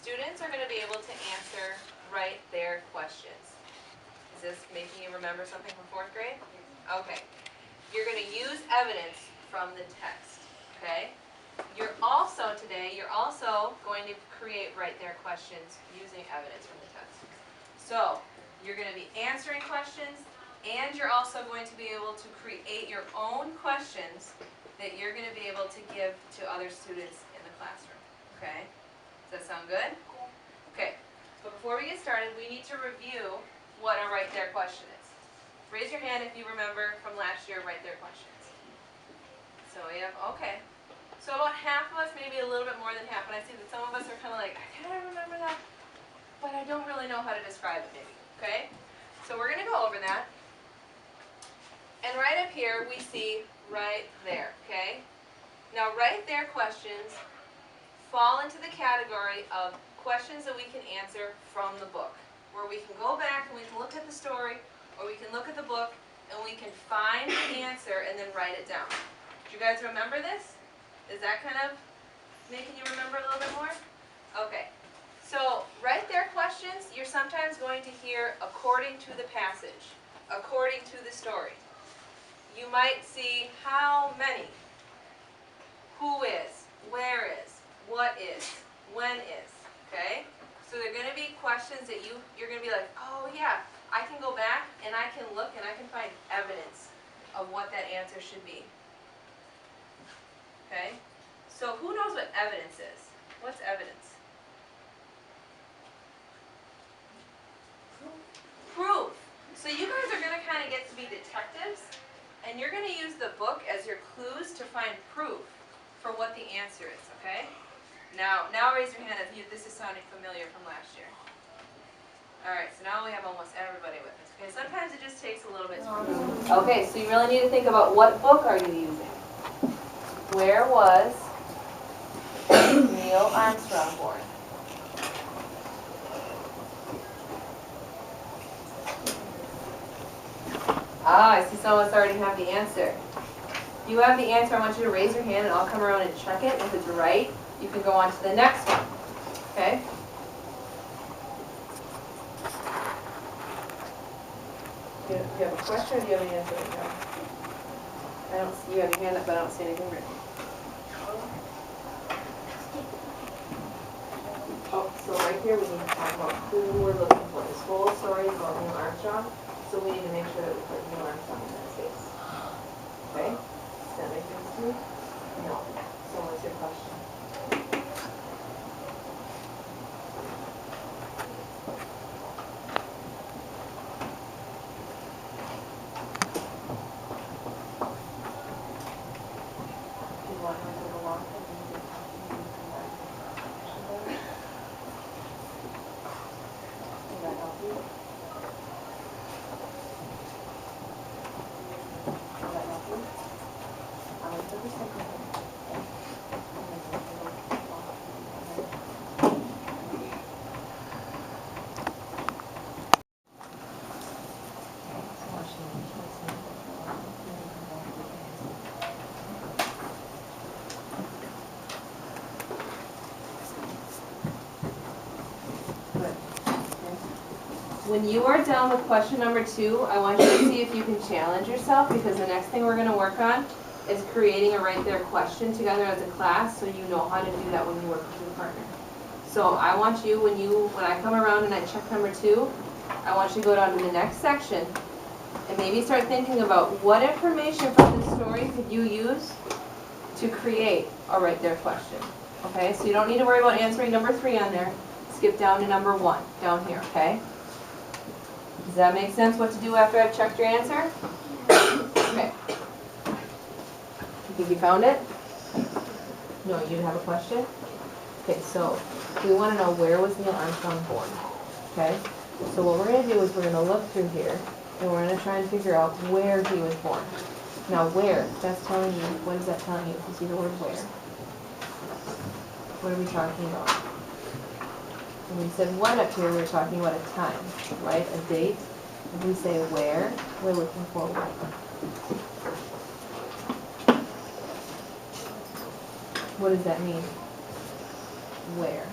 students are going to be able to answer right their questions. Is this making you remember something from 4th grade? Okay. You're going to use evidence from the text, okay? You're also going to create right there questions using evidence from the text. So, you're going to be answering questions, and you're also going to be able to create your own questions that you're going to be able to give to other students in the classroom, okay? Does that sound good? Okay, but before we get started, we need to review what a right there question is. Raise your hand if you remember from last year right there questions. So we have, okay. So about half of us, maybe a little bit more than half, and I see that some of us are kind of like, I kind of remember that, but I don't really know how to describe it maybe, okay? So we're going to go over that. And right up here, we see right there, okay? Now right there questions fall into the category of questions that we can answer from the book, where we can go back and we can look at the story, or we can look at the book, and we can find the answer and then write it down. Do you guys remember this? Is that kind of making you remember a little bit more? Okay. So, right there questions, you're sometimes going to hear according to the passage, according to the story. You might see how many, who is, where is, what is, when is, okay? So they're going to be questions that you're going to be like, oh yeah, I can go back and I can look and I can find evidence of what that answer should be. Okay? So who knows what evidence is? What's evidence? Proof. So you guys are going to kind of get to be detectives, and you're going to use the book as your clues to find proof for what the answer is, okay? Now raise your hand if this is sounding familiar from last year. Alright, so now we have almost everybody with us. Okay, sometimes it just takes a little bit to remember. Okay, so you really need to think about what book are you using? Where was Neil Armstrong born? Ah, I see some of us already have the answer. If you have the answer, I want you to raise your hand and I'll come around and check it. If it's right, you can go on to the next one. Okay? Do you have a question or do you have an answer right now? I don't see you have your hand up, but I don't see anything written. Oh, so right here we need to talk about who we're looking for. This whole story is about Neil Armstrong, so we need to make sure that we put Neil Armstrong in that space. Okay? Does that make sense to you? No. So what's your question? When you are done with question number 2, I want you to see if you can challenge yourself, because the next thing we're going to work on is creating a right there question together as a class, so you know how to do that when you work with your partner. So I want you, when I come around and I check number 2, I want you to go down to the next section and maybe start thinking about what information from this story could you use to create a right there question. Okay, so you don't need to worry about answering number 3 on there. Skip down to number 1 down here, okay? Does that make sense what to do after I've checked your answer? Okay. You think you found it? No, you have a question? Okay, so we want to know, where was Neil Armstrong born? Okay? So what we're going to do is we're going to look through here and we're going to try and figure out where he was born. Now where, that's telling you, what is that telling you if you see the word where? What are we talking about? When we said what up here, we're talking about a time, right? A date. If we say where, we're looking for what? What does that mean? Where?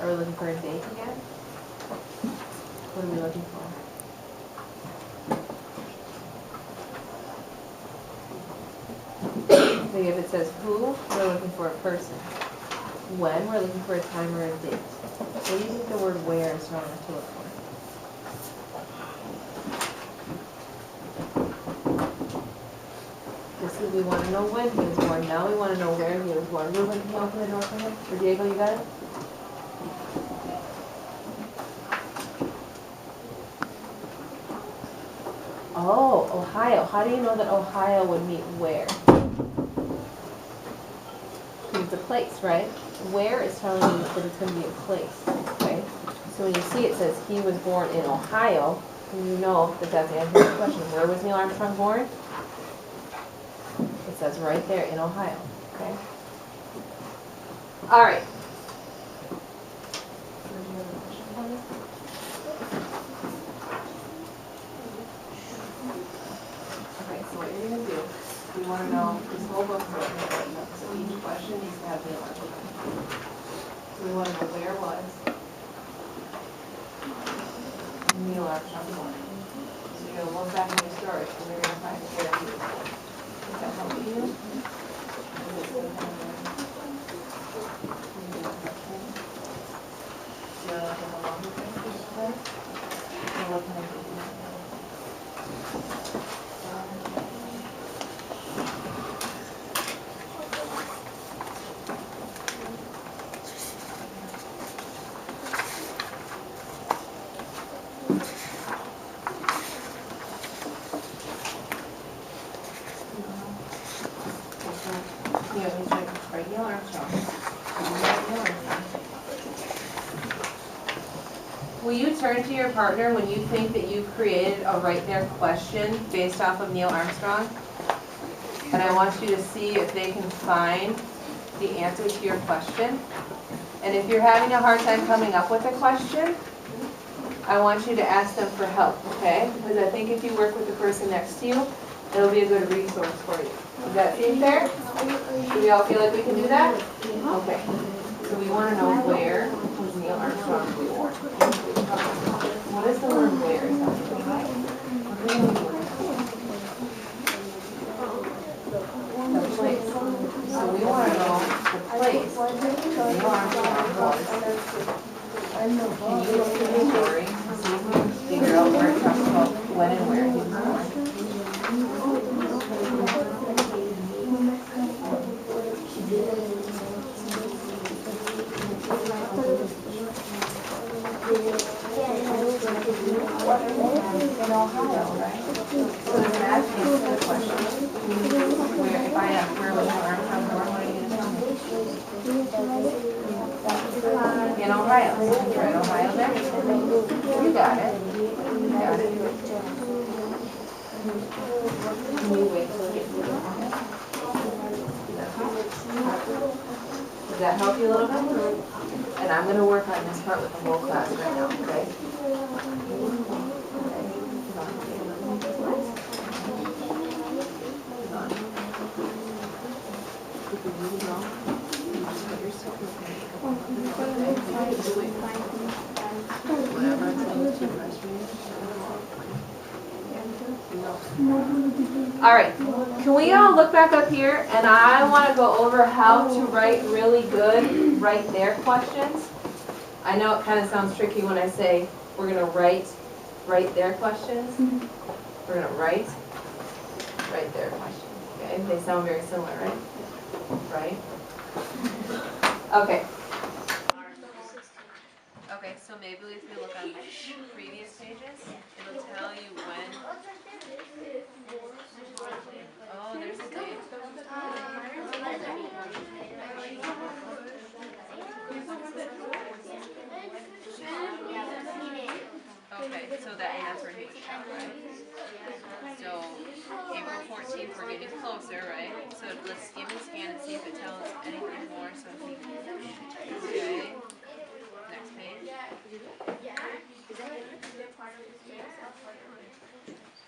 Are we looking for a date again? What are we looking for? Maybe if it says who, we're looking for a person. When, we're looking for a time or a date. What do you think the word where is telling us to look for? This is, we want to know when he was born. Now we want to know where he was born. Ruben, can you open the door for him? Or Diego, you got it? Oh, Ohio. How do you know that Ohio would meet where? It's a place, right? Where is telling you that it's going to be a place, okay? So when you see it says he was born in Ohio, you know that that's answering the question. Where was Neil Armstrong born? It says right there in Ohio, okay? All right. Okay, so what you're going to do, you want to know, this whole book is written about, so each question needs to have Neil Armstrong. So we want to know where was Neil Armstrong born. So you're going to look back in your story, and you're going to find where he was born. Does that help you? Will you turn to your partner when you think that you've created a right there question based off of Neil Armstrong? And I want you to see if they can find the answer to your question. And if you're having a hard time coming up with a question, I want you to ask them for help, okay? Because I think if you work with the person next to you, it'll be a good resource for you. Does that seem fair? Do we all feel like we can do that? Okay. So we want to know where was Neil Armstrong born? What is the word where? The place. So we want to know the place Neil Armstrong was. Can you look at the story and see if you can figure out where it talks about when and where he was born? In Ohio, right? So does that answer the question? Where, if I ask where was Neil Armstrong born, what are you going to tell me? In Ohio. You're in Ohio there? You got it. You got it. Can you wait till it gets to Ohio? Does that help you a little bit? And I'm going to work on this part with the whole class right now, okay? All right, can we all look back up here, and I want to go over how to write really good right there questions. I know it kind of sounds tricky when I say we're going to write right there questions. We're going to write right there questions. Okay, they sound very similar, right? Right? Okay. Okay, so maybe if we look on previous pages, it'll tell you when. Oh, there's a date. Okay, so that's where he was shot, right? So April 14th, we're getting closer, right? So let's skim and scan and see if it tells us anything more. So if we, okay, next page. It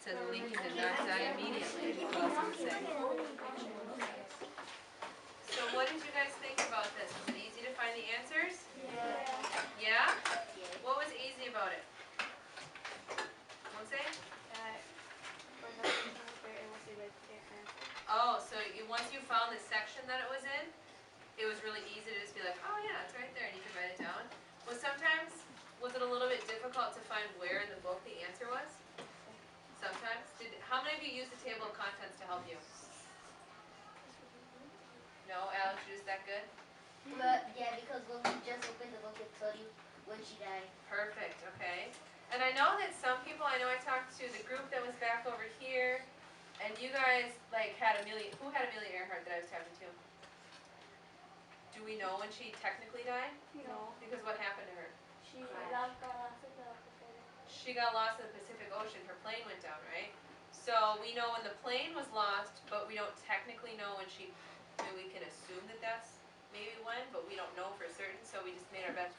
says Lincoln did not die immediately. What else does it say? So what did you guys think about this? Was it easy to find the answers? Yeah. was really easy to just be like, oh yeah, it's right there, and you could write it down. Was it a little bit difficult to find where in the book the answer was? Sometimes. How many of you used the table of contents to help you? No, Alex, you're just that good? But yeah, because when we just opened the book, it told you when she died. Perfect, okay. And I know that some people, I know I talked to the group that was back over here, and you guys like had Amelia, who had Amelia Earhart that I was talking to? Do we know when she technically died? No. Because what happened to her? She got lost in the Pacific. She got lost in the Pacific Ocean, her plane went down, right? So we know when the plane was lost, but we don't technically know when she, I mean, we can assume that that's maybe when, but we don't know for certain, so we just made our best